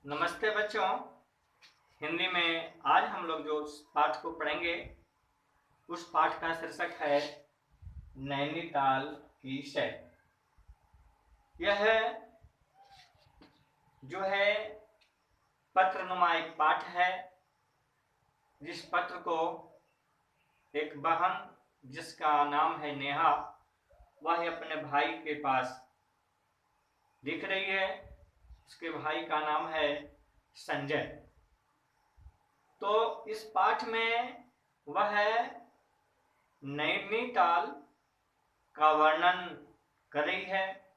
नमस्ते बच्चों। हिंदी में आज हम लोग जो पाठ को पढ़ेंगे उस पाठ का शीर्षक है नैनीताल की सैर। यह जो है पत्रनुमा एक पाठ है, जिस पत्र को एक बहन जिसका नाम है नेहा, वह अपने भाई के पास लिख रही है। उसके भाई का नाम है संजय। तो इस पाठ में वह नैनीताल का वर्णन कर रही है।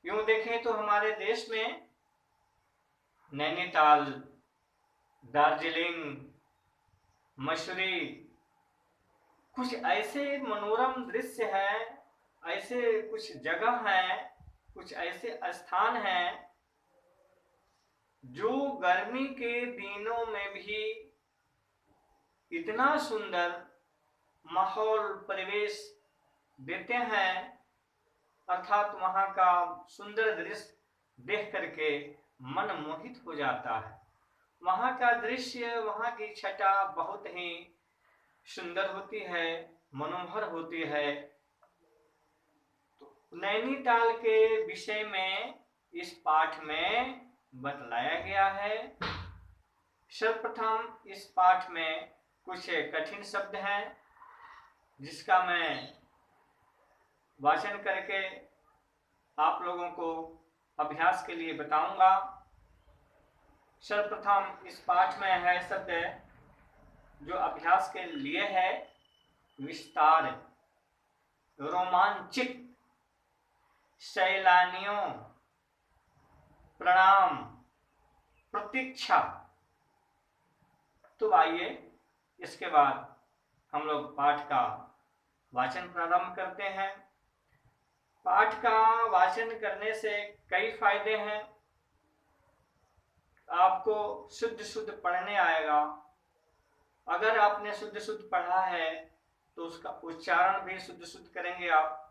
यूं देखें तो हमारे देश में नैनीताल, दार्जिलिंग, मसूरी कुछ ऐसे मनोरम दृश्य हैं, ऐसे कुछ जगह हैं, कुछ ऐसे स्थान हैं जो गर्मी के दिनों में भी इतना सुंदर माहौल परिवेश देते हैं, अर्थात वहां का सुंदर दृश्य देख करके मन मोहित हो जाता है। वहां का दृश्य, वहां की छटा बहुत ही सुंदर होती है, मनोहर होती है। तो नैनीताल के विषय में इस पाठ में बतलाया गया है। सर्वप्रथम इस पाठ में कुछ कठिन शब्द हैं जिसका मैं वाचन करके आप लोगों को अभ्यास के लिए बताऊंगा। सर्वप्रथम इस पाठ में है शब्द जो अभ्यास के लिए है विस्तार, रोमांचित, सैलानियों, प्रणाम, प्रतीक्षा। तो आइए इसके बाद हम लोग पाठ का वाचन प्रारंभ करते हैं। पाठ का वाचन करने से कई फायदे हैं। आपको शुद्ध शुद्ध पढ़ने आएगा। अगर आपने शुद्ध शुद्ध पढ़ा है तो उसका उच्चारण भी शुद्ध शुद्ध करेंगे आप।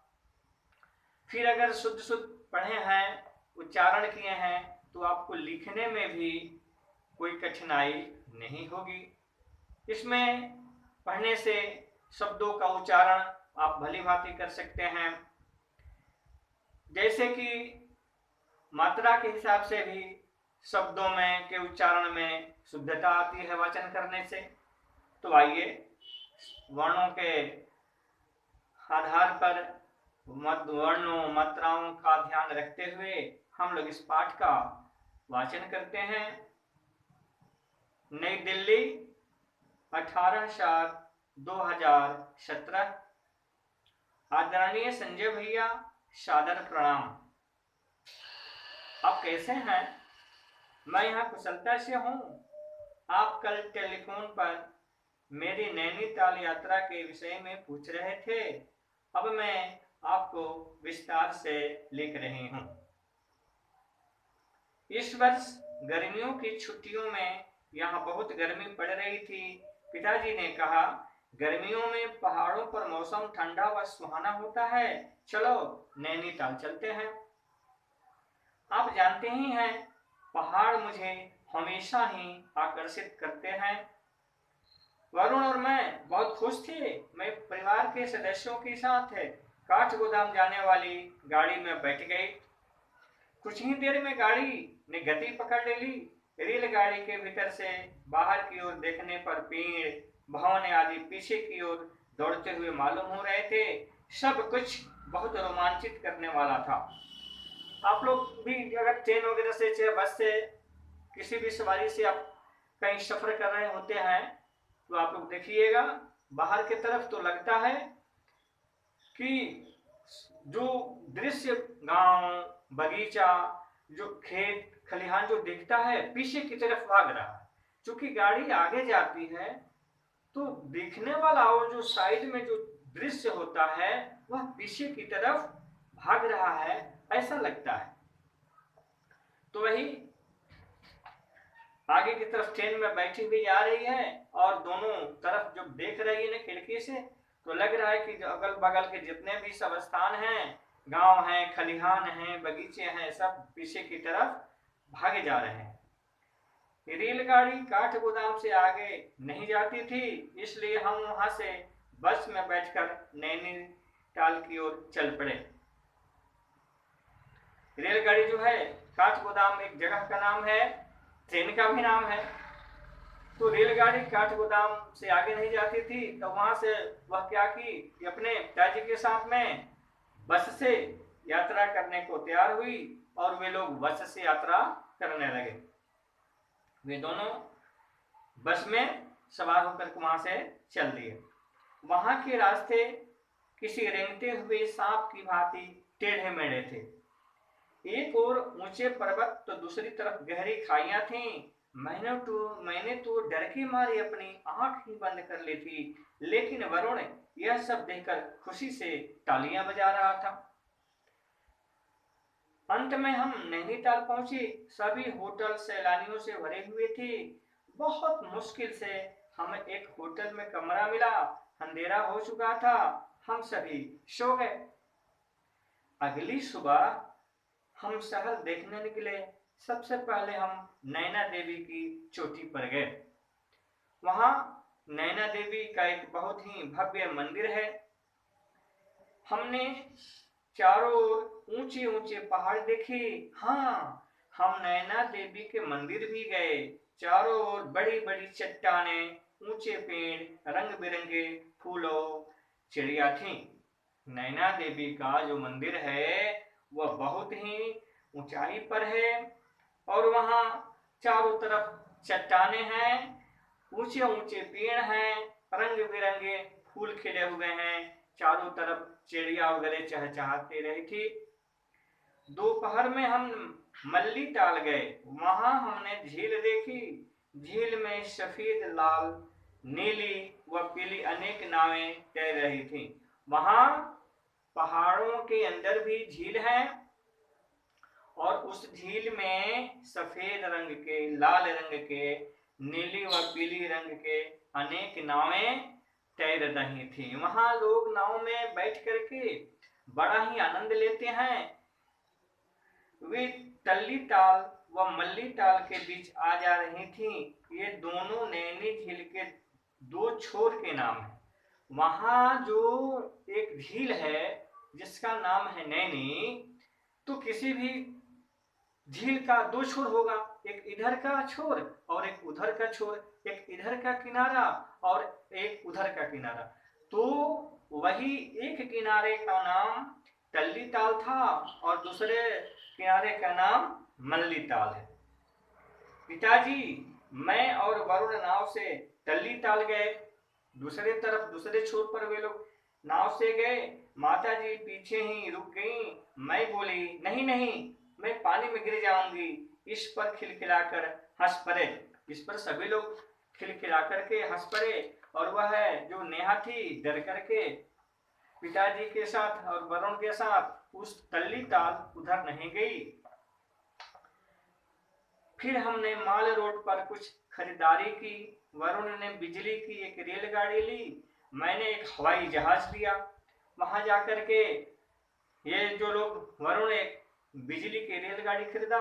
फिर अगर शुद्ध शुद्ध पढ़े हैं, उच्चारण किए हैं, तो आपको लिखने में भी कोई कठिनाई नहीं होगी। इसमें पढ़ने से शब्दों का उच्चारण आप भली भांति कर सकते हैं। जैसे कि मात्रा के हिसाब से भी शब्दों में के उच्चारण में शुद्धता आती है वाचन करने से। तो आइए वर्णों के आधार पर वर्णों मात्राओं का ध्यान रखते हुए हम लोग इस पाठ का वाचन करते हैं। नई दिल्ली 18/7/2017। आदरणीय संजय भैया, सादर प्रणाम। आप कैसे हैं? मैं यहाँ कुशलता से हूँ। आप कल टेलीफोन पर मेरी नैनीताल यात्रा के विषय में पूछ रहे थे। अब मैं आपको विस्तार से लिख रही हूँ। इस वर्ष गर्मियों की छुट्टियों में यहाँ बहुत गर्मी पड़ रही थी। पिताजी ने कहा, गर्मियों में पहाड़ों पर मौसम ठंडा व सुहाना होता है, चलो नैनीताल चलते हैं। आप जानते ही हैं, पहाड़ मुझे हमेशा ही आकर्षित करते हैं। वरुण और मैं बहुत खुश थे। मैं परिवार के सदस्यों के साथ काठगोदाम जाने वाली गाड़ी में बैठ गई। कुछ ही देर में गाड़ी ने गति पकड़ ली। रेलगाड़ी के भीतर से बाहर की ओर देखने पर पेड़, भवन आदि पीछे की ओर दौड़ते हुए मालूम हो रहे थे। सब कुछ बहुत रोमांचित करने वाला था। आप लोग भी अगर ट्रेन वगैरह से चाहे बस से किसी भी सवारी से आप कहीं सफर कर रहे होते हैं तो आप लोग देखिएगा, बाहर की तरफ तो लगता है कि जो दृश्य, गांव, बगीचा, जो खेत खलिहान जो दिखता है, पीछे की तरफ भाग रहा है। क्योंकि गाड़ी आगे जाती है तो दिखने वाला और जो साइड में जो दृश्य होता है वह पीछे की तरफ भाग रहा है, ऐसा लगता है। तो वही आगे की तरफ ट्रेन में बैठी हुई आ रही है और दोनों तरफ जब देख रही है ना खिड़की से, तो लग रहा है कि अगल बगल के जितने भी सब स्थान हैं, गांव हैं, खलिहान हैं, बगीचे हैं, सब पीछे की तरफ भागे जा रहे हैं। रेलगाड़ी काठगोदाम से आगे नहीं जाती थी, इसलिए हम वहां से बस में बैठकर नैनीताल की ओर चल पड़े। रेलगाड़ी जो है, काठगोदाम एक जगह का नाम है, ट्रेन का भी नाम है। तो रेलगाड़ी काठगोदाम से आगे नहीं जाती थी, तो वहां से वह क्या की कि अपने पिताजी के साथ में बस से यात्रा करने को तैयार हुई और वे लोग बस से यात्रा करने लगे। वे दोनों बस में सवार होकर वहां से चल दिए। वहां के रास्ते किसी रेंगते हुए सांप की भांति टेढ़े मेढ़े थे। एक ओर ऊंचे पर्वत तो दूसरी तरफ गहरी खाइयां थीं। मैंने तो डर के मारे अपनी आंख ही बंद कर ली थी, लेकिन वरुण यह सब देखकर खुशी से तालियां बजा रहा था। अंत में हम नैनीताल पहुंचे। सभी होटल सैलानियों से भरे हुए थे। बहुत मुश्किल से हमें एक होटल में कमरा मिला। अंधेरा हो चुका था, हम सभी सो गए। अगली सुबह हम शहर देखने निकले। सबसे पहले हम नैना देवी की चोटी पर गए। वहां नैना देवी का एक बहुत ही भव्य मंदिर है। हमने चारों ओर ऊंचे ऊंचे पहाड़ देखे। हाँ, हम नैना देवी के मंदिर भी गए। चारों ओर बड़ी बड़ी चट्टानें, ऊंचे पेड़, रंग बिरंगे फूलों, चिड़िया थी। नैना देवी का जो मंदिर है वह बहुत ही ऊंचाई पर है और वहां चारों तरफ चट्टानें हैं, ऊंचे ऊंचे पेड़ हैं, रंग बिरंगे फूल खिले हुए हैं, चारों तरफ चिड़िया वगैरह चहचहाती रही थी। दोपहर में हम मल्ली टाल गए। वहां हमने झील देखी। झील में सफेद, लाल, नीली व पीली अनेक नावें तैर रही थी। वहां पहाड़ों के अंदर भी झील है और उस झील में सफेद रंग के, लाल रंग के, नीली व पीली रंग के अनेक नावें तैर रही थी। वहां लोग नाव में बैठ करके बड़ा ही आनंद लेते हैं। वे तल्ली ताल व मल्ली ताल के बीच आ जा रही थी। ये दोनों नैनी झील के दो छोर के नाम है। वहां जो एक झील है जिसका नाम है नैनी, तो किसी भी झील का दो छोर होगा, एक इधर का छोर और एक उधर का छोर, एक इधर का किनारा और एक उधर का किनारा। तो वही एक किनारे का नाम तल्ली ताल था और दूसरे किनारे का नाम मल्ली ताल है। पिताजी, मैं और वरुण नाव से तल्ली ताल गए। दूसरे तरफ दूसरे छोर पर वे लोग नाव से गए। माताजी पीछे ही रुक गईं। मैं बोली, नहीं नहीं, मैं पानी में गिर जाऊंगी। इस पर खिलखिलाकर हंस पड़े। इस पर सभी लोग खिलखिला करके हंस पड़े और वह जो नेहा थी डर करके पिताजी के साथ और वरुण के साथ उस तल्ली ताल उधर नहीं गई। फिर हमने माल रोड पर कुछ खरीदारी की। वरुण ने बिजली की एक रेलगाड़ी ली, मैंने एक हवाई जहाज लिया। वहां जाकर के ये जो लोग, वरुण एक बिजली की रेलगाड़ी खरीदा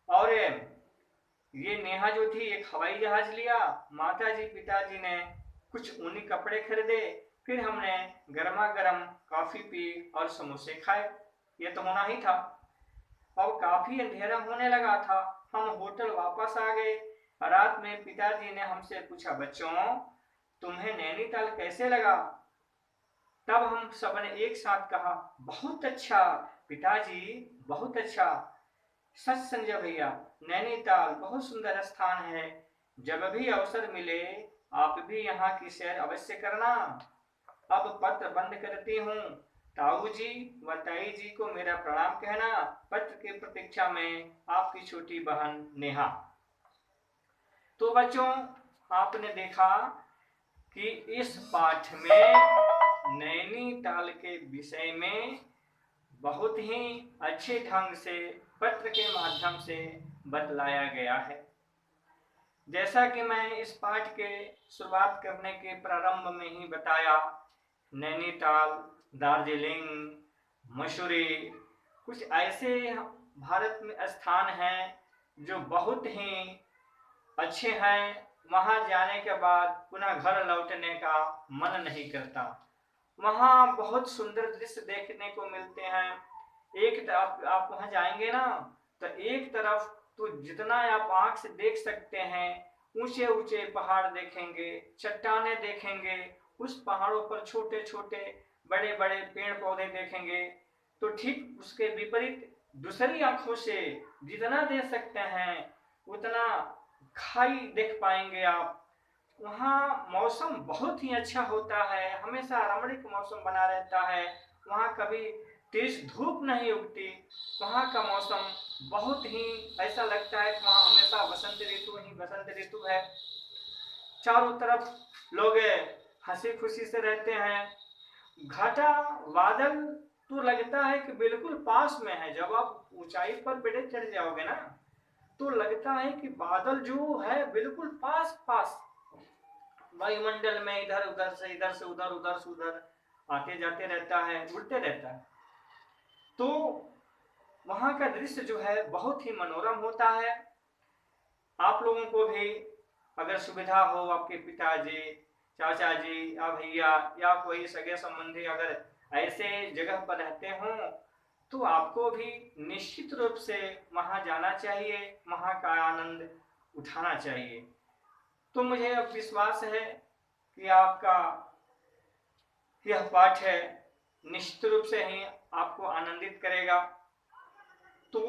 और ये नेहा जो थी एक हवाई जहाज लिया। माताजी पिताजी ने कुछ ऊनी कपड़े खरीदे। फिर हमने गर्मा गर्म कॉफी पी और समोसे खाए। ये तो होना ही था। और काफी अंधेरा होने लगा था। हम होटल वापस आ गए। रात में पिताजी ने हमसे पूछा, बच्चों तुम्हें नैनीताल कैसे लगा? तब हम सबने एक साथ कहा, बहुत अच्छा पिताजी, बहुत अच्छा। सच संजय भैया, नैनीताल बहुत सुंदर स्थान है। जब भी अवसर मिले आप भी यहाँ की सैर अवश्य करना। अब पत्र बंद करती हूँ। ताऊ जी व ताई जी को मेरा प्रणाम कहना। पत्र की प्रतीक्षा में आपकी छोटी बहन नेहा। तो बच्चों, आपने देखा कि इस पाठ में नैनीताल के विषय में बहुत ही अच्छे ढंग से पत्र के माध्यम से बतलाया गया है। जैसा कि मैं इस पाठ के शुरुआत करने के प्रारंभ में ही बताया, नैनीताल, दार्जिलिंग, मसूरी कुछ ऐसे भारत में स्थान हैं जो बहुत ही अच्छे हैं, वहां जाने के बाद पुनः घर लौटने का मन नहीं करता। वहां बहुत सुंदर दृश्य देखने को मिलते हैं। एक तरफ आप वहां जाएंगे ना, तो एक तरफ तो जितना आप आंख से देख सकते हैं, ऊंचे ऊंचे पहाड़ देखेंगे, चट्टाने देखेंगे, उस पहाड़ों पर छोटे छोटे बड़े बड़े पेड़ पौधे देखेंगे। तो ठीक उसके विपरीत दूसरी आंखों से जितना देख सकते हैं उतना खाई देख पाएंगे आप। वहाँ मौसम बहुत ही अच्छा होता है, हमेशा रमणीक मौसम बना रहता है। वहाँ कभी तेज धूप नहीं उगती। वहाँ का मौसम बहुत ही ऐसा लगता है कि वहाँ हमेशा वसंत ऋतु ही वसंत ऋतु है। चारों तरफ लोग हंसी खुशी से रहते हैं। घटा बादल तो लगता है कि बिल्कुल पास में है। जब आप ऊंचाई पर बेटे चढ़ जाओगे ना, तो लगता है कि बादल जो है बिल्कुल पास पास वायुमंडल में इधर उधर से इधर से उधर उधर से उधर आते जाते रहता है, उड़ते रहता है। तो वहां का दृश्य जो है बहुत ही मनोरम होता है। आप लोगों को भी अगर सुविधा हो, आपके पिताजी, चाचा जी या भैया या कोई सगे संबंधी अगर ऐसे जगह पर रहते हो, तो आपको भी निश्चित रूप से वहां जाना चाहिए, वहां का आनंद उठाना चाहिए। तो मुझे अब विश्वास है कि आपका यह पाठ है निश्चित रूप से ही आपको आनंदित करेगा। तो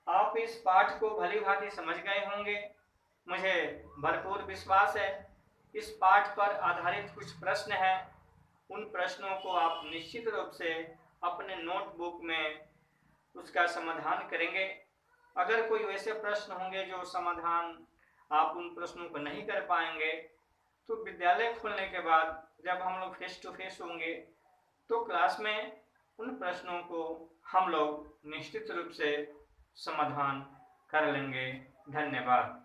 आप इस पाठ को भली भांति समझ गए होंगे, मुझे भरपूर विश्वास है। इस पाठ पर आधारित कुछ प्रश्न हैं, उन प्रश्नों को आप निश्चित रूप से अपने नोटबुक में उसका समाधान करेंगे। अगर कोई वैसे प्रश्न होंगे जो समाधान आप उन प्रश्नों को नहीं कर पाएंगे, तो विद्यालय खुलने के बाद जब हम लोग फेस टू फेस होंगे, तो क्लास में उन प्रश्नों को हम लोग निश्चित रूप से समाधान कर लेंगे। धन्यवाद।